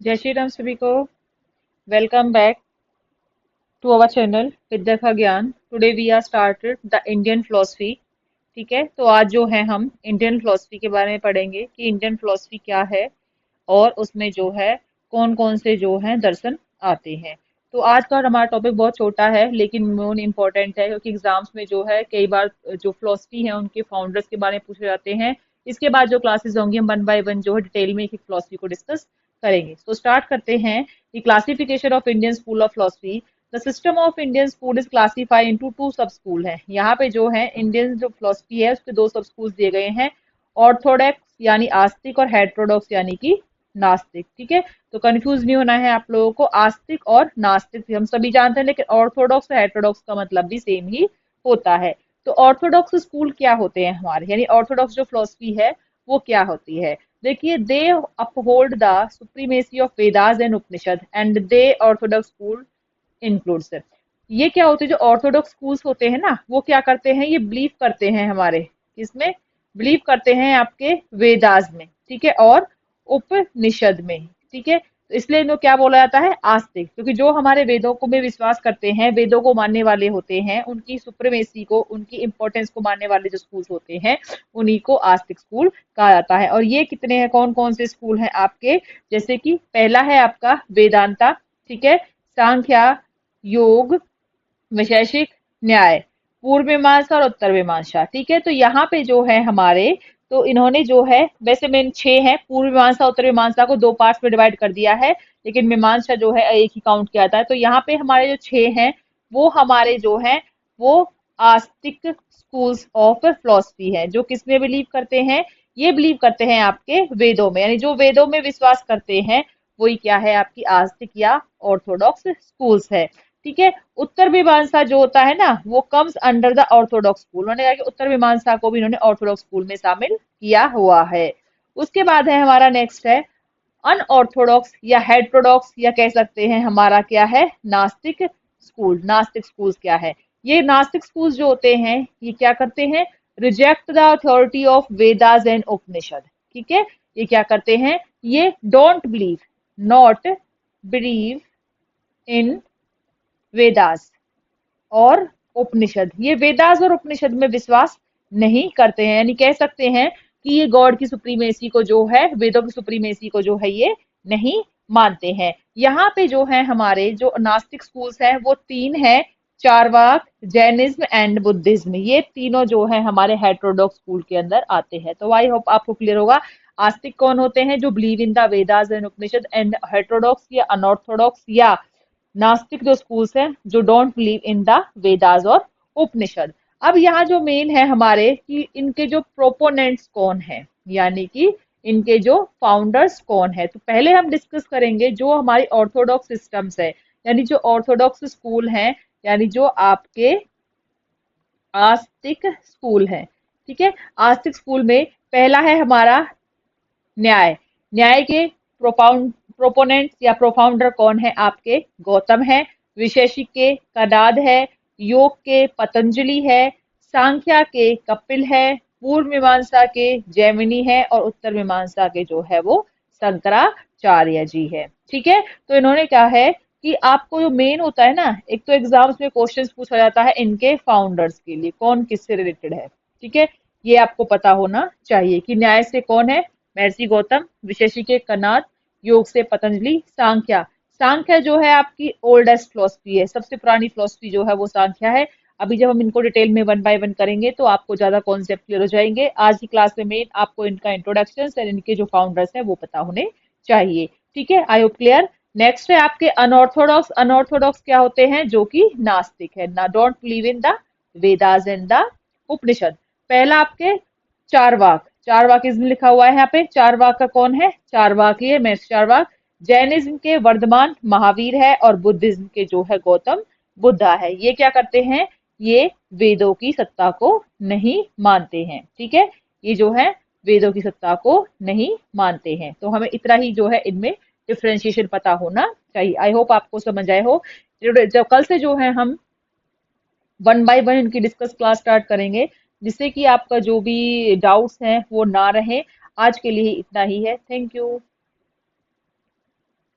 जय श्री राम सभी को। Welcome back to our channel Vidya का Gyan. Today we are started the Indian philosophy. ठीक है, तो आज जो है हम इंडियन फिलोसफी के बारे में पढ़ेंगे कि इंडियन फिलोसफी क्या है और उसमें जो है कौन कौन से जो है दर्शन आते हैं। तो आज का हमारा टॉपिक बहुत छोटा है लेकिन मोन इम्पोर्टेंट है, क्योंकि एग्जाम्स में जो है कई बार जो फिलोसफी है उनके फाउंडर्स के बारे में पूछे जाते हैं। इसके बाद जो क्लासेस होंगी हम वन बाय वन जो है डिटेल में एक एक फिलोसफी को डिस्कस करेंगे। तो स्टार्ट करते हैं। The classification of Indian school of philosophy. The system of Indian school is classified into two सब स्कूल है। यहाँ पे जो है इंडियन जो फिलोसफी है उसके दो सब स्कूल दिए गए हैं, ऑर्थोडॉक्स यानी आस्तिक और हेट्रोडॉक्स यानी कि नास्तिक। ठीक है, तो कंफ्यूज नहीं होना है आप लोगों को। आस्तिक और नास्तिक हम सभी जानते हैं, लेकिन ऑर्थोडॉक्स और हेट्रोडॉक्स का मतलब भी सेम ही होता है। तो ऑर्थोडॉक्स स्कूल क्या होते हैं हमारे, यानी ऑर्थोडॉक्स जो फिलोसफी है वो क्या होती है। देखिए, they uphold the supremacy of Vedas and Upanishad and they orthodox school includes. ये क्या होते हैं, जो ऑर्थोडॉक्स स्कूल्स होते हैं ना वो क्या करते हैं, ये बिलीव करते हैं हमारे किसमें, बिलीव करते हैं आपके वेदास में, ठीक है, और उपनिषद में। ठीक है, तो इसलिए इनको क्या बोला जाता है, आस्तिक। क्योंकि जो हमारे वेदों को में विश्वास करते हैं, वेदों को मानने वाले होते हैं, उनकी सुप्रीमेसी को, उनकी इंपॉर्टेंस को मानने वाले जो स्कूल होते हैं उन्हीं को आस्तिक स्कूल कहा जाता है। और ये कितने हैं, कौन कौन से स्कूल हैं आपके, जैसे कि पहला है आपका वेदांता, ठीक है, सांख्या, योग, वैशेषिक, न्याय, पूर्व मीमांसा और उत्तर मीमांसा। ठीक है, तो यहाँ पे जो है हमारे, तो इन्होंने जो है, वैसे मेन छह है, पूर्व मीमांसा उत्तर मीमांसा को दो पार्ट्स में डिवाइड कर दिया है, लेकिन मीमांसा जो है एक ही काउंट किया जाता है। तो यहाँ पे हमारे जो छह हैं वो हमारे जो है वो आस्तिक स्कूल्स ऑफ फिलोसफी है। जो किसमें बिलीव करते हैं, ये बिलीव करते हैं आपके वेदों में, यानी जो वेदों में विश्वास करते हैं वही क्या है, आपकी आस्तिक या ऑर्थोडॉक्स स्कूल्स है। ठीक है, उत्तर मीमांसा जो होता है ना वो comes under the Orthodox school. उन्होंने कहा कि उत्तर मीमांसा को भी इन्होंने ऑर्थोडॉक्स स्कूल में शामिल किया हुआ है। उसके बाद है हमारा नेक्स्ट है अनऑर्थोडॉक्स या हेट्रोडॉक्स, या कह सकते हैं हमारा क्या है, नास्तिक स्कूल। नास्तिक स्कूल्स क्या है, ये नास्तिक स्कूल्स जो होते हैं ये क्या करते हैं, reject the authority of Vedas and Upanishad. ठीक है, ये क्या करते हैं, ये don't believe, not believe in Vedas और उपनिषद। ये वेदास और उपनिषद में विश्वास नहीं करते हैं, यानी कह सकते हैं कि ये गॉड की सुप्रीमेसी को जो है, वेदों की सुप्रीमेसी को जो है ये नहीं मानते हैं। यहाँ पे जो है हमारे जो नास्तिक स्कूल्स हैं वो तीन है, चारवाक, जैनिज्म एंड बुद्धिज्म। ये तीनों जो है हमारे हेट्रोडॉक्स स्कूल के अंदर आते हैं। तो आई होप आपको क्लियर होगा। आस्तिक कौन होते हैं, जो believe in the Vedas and Upanishad, and heterodox या अनऑर्थोडॉक्स या नास्तिक जो स्कूल्स हैं जो don't believe in the Vedas और उपनिषद। अब यहाँ जो मेन है हमारे कि इनके जो प्रोपोनेंट्स कौन है, यानी कि इनके जो फाउंडर्स कौन है। तो पहले हम डिस्कस करेंगे जो हमारी ऑर्थोडॉक्स सिस्टम्स है, यानी जो ऑर्थोडॉक्स स्कूल हैं, यानी जो आपके आस्तिक स्कूल है। ठीक है, आस्तिक स्कूल में पहला है हमारा न्याय। न्याय के प्रोपोनेंट्स या प्रोफाउंडर कौन है आपके, गौतम है। विशेषिक के कनाद है। योग के पतंजलि है। सांख्या के कपिल है। पूर्व मीमांसा के जैमिनी है और उत्तर मीमांसा के जो है वो शंकराचार्य जी है। ठीक है, तो इन्होंने क्या है कि आपको जो मेन होता है ना, एक तो एग्जाम्स में क्वेश्चंस पूछा जाता है इनके फाउंडर्स के लिए, कौन किससे रिलेटेड है। ठीक है, ये आपको पता होना चाहिए कि न्याय से कौन है, महर्षि गौतम। विशेषिके कनाद। योग से पतंजलि। सांख्या, सांख्या जो है आपकी ओल्डेस्ट फिलोसफी है, सबसे पुरानी फिलोसफी जो है वो सांख्या है। अभी जब हम इनको डिटेल में वन बाय वन करेंगे तो आपको ज्यादा कॉन्सेप्ट क्लियर हो जाएंगे। आज की क्लास में मेन आपको इनका इंट्रोडक्शन और इनके जो फाउंडर्स हैं वो पता होने चाहिए। ठीक है, आई होप क्लियर। नेक्स्ट है आपके अनऑर्थोडॉक्स। अनऑर्थोडॉक्स क्या होते हैं, जो कि नास्तिक है, ना don't believe in the Vedas and the Upanishad. पहला आपके चारवाक। चारवाक इसमें लिखा हुआ है यहाँ पे, चारवाक का कौन है, चारवाक ये मैं चारवाक। जैनिज्म के वर्धमान महावीर है और बुद्धिज्म के जो है गौतम बुद्धा है। ये क्या करते हैं, ये वेदों की सत्ता को नहीं मानते हैं। ठीक है, ये जो है वेदों की सत्ता को नहीं मानते हैं। तो हमें इतना ही जो है इनमें डिफ्रेंशिएशन पता होना चाहिए। आई होप आपको समझ आए हो। जब कल से जो है हम वन बाय वन इनकी डिस्कस क्लास स्टार्ट करेंगे, जिससे कि आपका जो भी डाउट्स हैं वो ना रहे। आज के लिए इतना ही है। Thank you.